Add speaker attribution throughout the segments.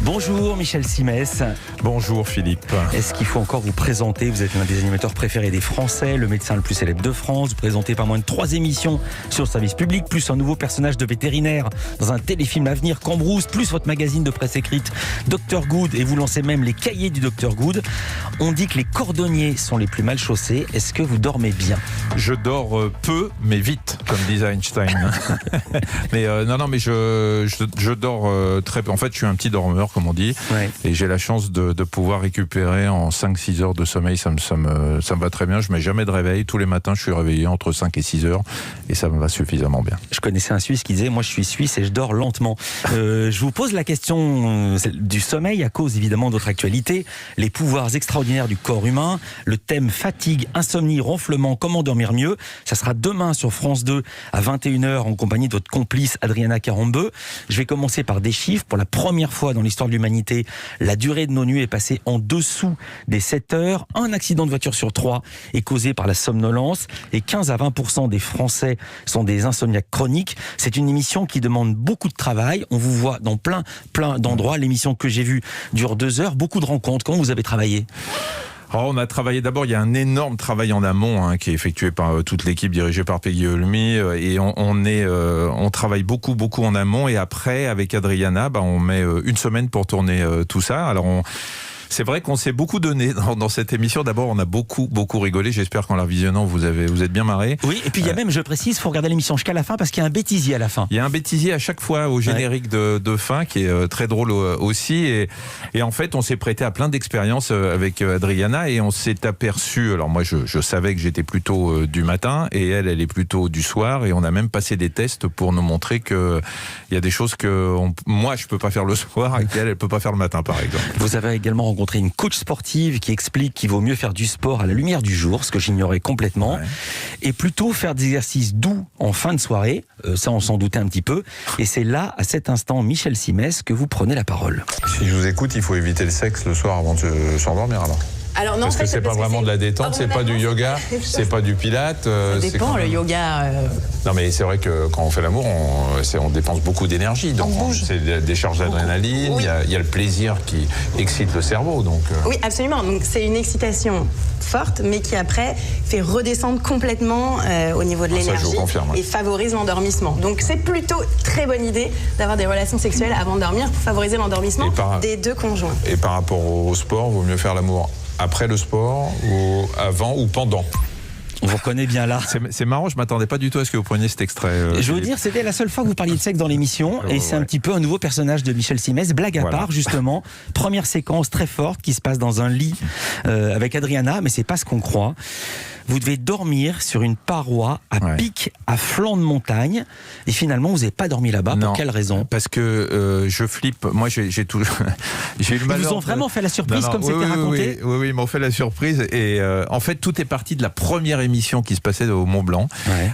Speaker 1: Bonjour Michel Simès.
Speaker 2: Bonjour Philippe.
Speaker 1: Est-ce qu'il faut encore vous présenter? Vous êtes l'un des animateurs préférés des Français, le médecin le plus célèbre de France. Vous présentez pas moins de 3 émissions sur le service public, plus un nouveau personnage de vétérinaire dans un téléfilm à venir, Cambrousse, plus votre magazine de presse écrite Dr Good, et vous lancez même les cahiers du Dr Good. On dit que les cordonniers sont les plus mal chaussés. Est-ce que vous dormez bien?
Speaker 2: Je dors peu, mais vite, comme disait Einstein. Mais mais je dors très peu. En fait, je suis un petit dormeur, comme on dit,
Speaker 1: Ouais.
Speaker 2: et j'ai la chance de pouvoir récupérer en 5-6 heures de sommeil. Ça me va très bien. Je mets jamais de réveil. Tous les matins, je suis réveillé entre 5 et 6 heures, et ça me va suffisamment bien.
Speaker 1: Je connaissais un Suisse qui disait « Moi, je suis suisse et je dors lentement ». Je vous pose la question du sommeil à cause évidemment de votre actualité, les pouvoirs extraordinaires du corps humain, le thème fatigue, insomnie, ronflement, comment dormir mieux. Ça sera demain sur France 2 à 21h en compagnie de votre complice Adriana Carambeu. Je vais commencer par des chiffres. Pour la première fois dans l'histoire de l'humanité, la durée de nos nuits est passée en dessous des 7 heures. Un accident de voiture sur 3 est causé par la somnolence et 15 à 20% des Français sont des insomniaques chroniques. C'est une émission qui demande beaucoup de travail. On vous voit dans plein d'endroits. L'émission que j'ai vue dure 2 heures. Beaucoup de rencontres. Comment vous avez travaillé ?
Speaker 2: Alors, on a travaillé d'abord, il y a un énorme travail en amont qui est effectué par toute l'équipe dirigée par Peggy Olmy, et on travaille beaucoup en amont, et après avec Adriana, on met une semaine pour tourner tout ça. Alors c'est vrai qu'on s'est beaucoup donné dans cette émission. D'abord, on a beaucoup rigolé. J'espère qu'en la visionnant, vous êtes bien marrés.
Speaker 1: Oui, et puis il y a même, je précise, il faut regarder l'émission jusqu'à la fin parce qu'il y a un bêtisier à la fin.
Speaker 2: Il y a un bêtisier à chaque fois au générique de fin qui est très drôle aussi. Et en fait, on s'est prêté à plein d'expériences avec Adriana, et on s'est aperçu. Alors moi, je savais que j'étais plutôt du matin, et elle est plutôt du soir. Et on a même passé des tests pour nous montrer qu'il y a des choses que moi, je peux pas faire le soir et qu'elle peut pas faire le matin, par exemple.
Speaker 1: Vous avez également rencontré une coach sportive qui explique qu'il vaut mieux faire du sport à la lumière du jour, ce que j'ignorais complètement, ouais, et plutôt faire des exercices doux en fin de soirée. Ça, on s'en doutait un petit peu. Et c'est là, à cet instant, Michel Simès, que vous prenez la parole.
Speaker 3: Si je vous écoute, il faut éviter le sexe le soir avant de s'endormir, alors.
Speaker 4: Alors non,
Speaker 3: parce que c'est pas vraiment de la détente, c'est pas du yoga, c'est pas du pilate.
Speaker 4: Ça dépend, le yoga.
Speaker 3: Non, mais c'est vrai que quand on fait l'amour, on dépense beaucoup d'énergie. Donc c'est des charges d'adrénaline,
Speaker 4: oui.
Speaker 3: Il y a le plaisir qui excite le cerveau. Donc,
Speaker 4: Oui, absolument. Donc c'est une excitation forte, mais qui après fait redescendre complètement au niveau de l'énergie et favorise l'endormissement. Donc c'est plutôt très bonne idée d'avoir des relations sexuelles avant de dormir pour favoriser l'endormissement des deux conjoints.
Speaker 3: Et par rapport au sport, vaut mieux faire l'amour après le sport, ou avant ou pendant?
Speaker 1: On vous reconnaît bien là.
Speaker 2: C'est marrant, je m'attendais pas du tout à ce que vous preniez cet extrait.
Speaker 1: Je veux dire, c'était la seule fois que vous parliez de sexe dans l'émission, et c'est un petit peu un nouveau personnage de Michel Simès. Blague à part, justement, première séquence très forte qui se passe dans un lit avec Adriana, mais c'est pas ce qu'on croit. Vous devez dormir sur une paroi à pic, à flanc de montagne, et finalement vous n'avez pas dormi là-bas. Pour quelle raison?
Speaker 2: Parce que je flippe. Moi, j'ai eu le malheur.
Speaker 1: Ils vous ont vraiment fait la surprise comme c'était raconté?
Speaker 2: Oui, ils m'ont fait la surprise. Et en fait, tout est parti de la première émission qui se passait au Mont Blanc.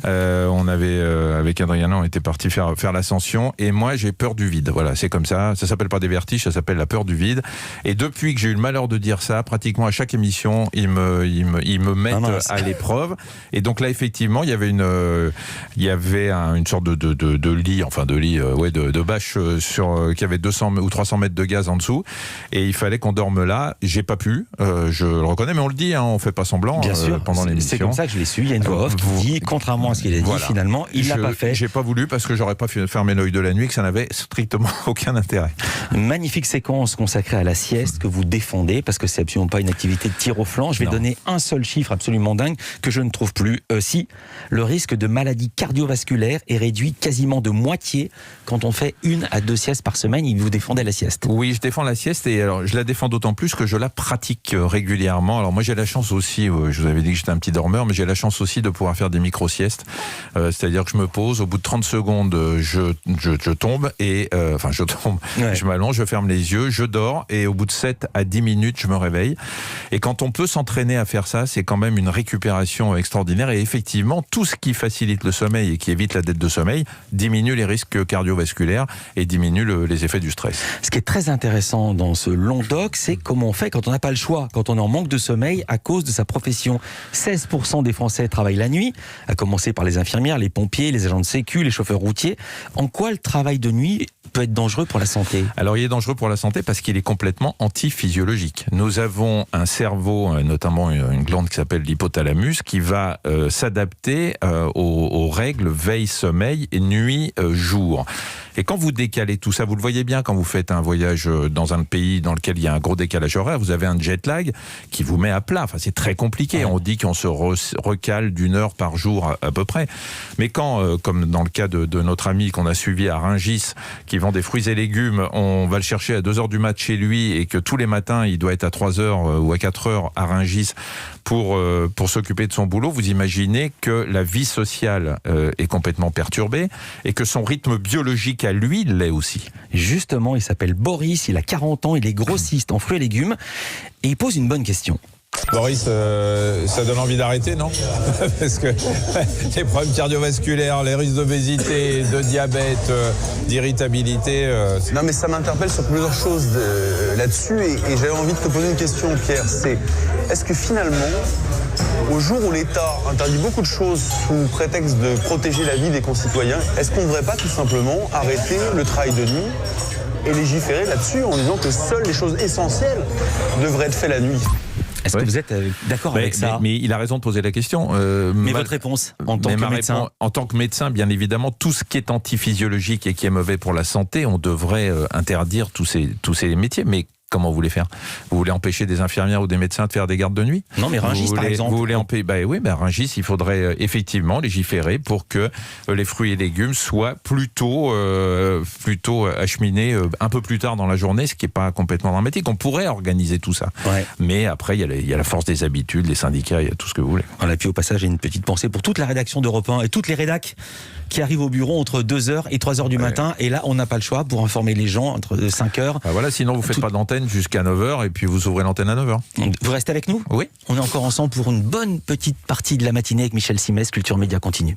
Speaker 2: On avait avec Adriana, on était parti faire l'ascension, et moi j'ai peur du vide. Voilà, c'est comme ça. Ça s'appelle pas des vertiges, ça s'appelle la peur du vide. Et depuis que j'ai eu le malheur de dire ça, pratiquement à chaque émission, ils me mettent à l'épreuve. Et donc là, effectivement, il y avait une sorte de lit, de bâche qui avait 200 ou 300 mètres de gaz en dessous, et il fallait qu'on dorme là. J'ai pas pu, je le reconnais, mais on le dit, on fait pas semblant. Bien sûr, pendant l'émission.
Speaker 1: C'est comme ça que je l'ai su. Il y a une voix off qui dit, contrairement à ce qu'il a dit, finalement, il l'a pas fait.
Speaker 2: J'ai pas voulu parce que j'aurais pas fermé l'œil de la nuit, que ça n'avait strictement aucun intérêt.
Speaker 1: Magnifique séquence consacrée à la sieste que vous défendez, parce que c'est absolument pas une activité de tir au flanc. Je vais donner un seul chiffre absolument dingue que je ne trouve plus. Si le risque de maladie cardiovasculaire est réduit quasiment de moitié quand on fait 1 à 2 siestes par semaine. Vous défendez la sieste?
Speaker 2: Oui, je défends la sieste, et alors je la défends d'autant plus que je la pratique régulièrement. Alors moi j'ai la chance aussi, je vous avais dit que j'étais un petit dormeur, mais j'ai la chance aussi de pouvoir faire des micro-siestes. C'est-à-dire que je me pose, au bout de 30 secondes, je tombe, et je m'allonge, je ferme les yeux, je dors, et au bout de 7 à 10 minutes, je me réveille. Et quand on peut s'entraîner à faire ça, c'est quand même une récupération extraordinaire, et effectivement tout ce qui facilite le sommeil et qui évite la dette de sommeil diminue les risques cardiovasculaires et diminue les effets du stress.
Speaker 1: Ce qui est très intéressant dans ce long doc, c'est comment on fait quand on n'a pas le choix, quand on est en manque de sommeil à cause de sa profession. 16% des Français travaillent la nuit, à commencer par les infirmières, les pompiers, les agents de sécu, les chauffeurs routiers. En quoi le travail de nuit peut être dangereux pour la santé?
Speaker 2: Alors, il est dangereux pour la santé parce qu'il est complètement antiphysiologique. Nous avons un cerveau, notamment une glande qui s'appelle l'hypothalamus, qui va s'adapter aux règles veille-sommeil et nuit-jour. Et quand vous décalez tout ça, vous le voyez bien quand vous faites un voyage dans un pays dans lequel il y a un gros décalage horaire, vous avez un jet lag qui vous met à plat. Enfin, c'est très compliqué. On dit qu'on se recale d'1 heure par jour à peu près. Mais quand, comme dans le cas de notre ami qu'on a suivi à Rungis, qui vend des fruits et légumes, on va le chercher à 2h du mat chez lui et que tous les matins, il doit être à 3h ou à 4h à Rungis pour s'occuper de son boulot, vous imaginez que la vie sociale est complètement perturbée et que son rythme biologique à lui l'est aussi.
Speaker 1: Justement, il s'appelle Boris, il a 40 ans, il est grossiste en fruits et légumes et il pose une bonne question.
Speaker 3: Boris, ça donne envie d'arrêter, non? Parce que les problèmes cardiovasculaires, les risques d'obésité, de diabète, d'irritabilité...
Speaker 5: Non, mais ça m'interpelle sur plusieurs choses là-dessus et j'avais envie de te poser une question, Pierre. C'est, est-ce que finalement, au jour où l'État interdit beaucoup de choses sous prétexte de protéger la vie des concitoyens, est-ce qu'on ne devrait pas tout simplement arrêter le travail de nuit et légiférer là-dessus en disant que seules les choses essentielles devraient être faites la nuit?
Speaker 1: Est-ce que vous êtes d'accord avec ça?
Speaker 2: Mais il a raison de poser la question.
Speaker 1: Mais votre réponse en tant que médecin?
Speaker 2: En tant que médecin, bien évidemment, tout ce qui est antiphysiologique et qui est mauvais pour la santé, on devrait interdire tous ces métiers. Mais comment vous voulez faire? Vous voulez empêcher des infirmières ou des médecins de faire des gardes de nuit?
Speaker 1: Non, mais Rungis, par exemple.
Speaker 2: Vous voulez empêcher? Oui, Rungis, il faudrait effectivement légiférer pour que les fruits et légumes soient plutôt acheminés un peu plus tard dans la journée, ce qui n'est pas complètement dramatique. On pourrait organiser tout ça. Ouais. Mais après, il y a la force des habitudes, les syndicats, il y a tout ce que vous voulez.
Speaker 1: Voilà, et puis au passage, j'ai une petite pensée pour toute la rédaction d'Europe 1 et toutes les rédacs qui arrivent au bureau entre 2h et 3h du matin. Et là, on n'a pas le choix pour informer les gens entre 5h.
Speaker 2: Voilà, sinon vous ne faites pas d'antenne jusqu'à 9h et puis vous ouvrez l'antenne à 9h.
Speaker 1: Vous restez avec nous?
Speaker 2: Oui.
Speaker 1: On est encore ensemble pour une bonne petite partie de la matinée avec Michel Simès, Culture Média continue.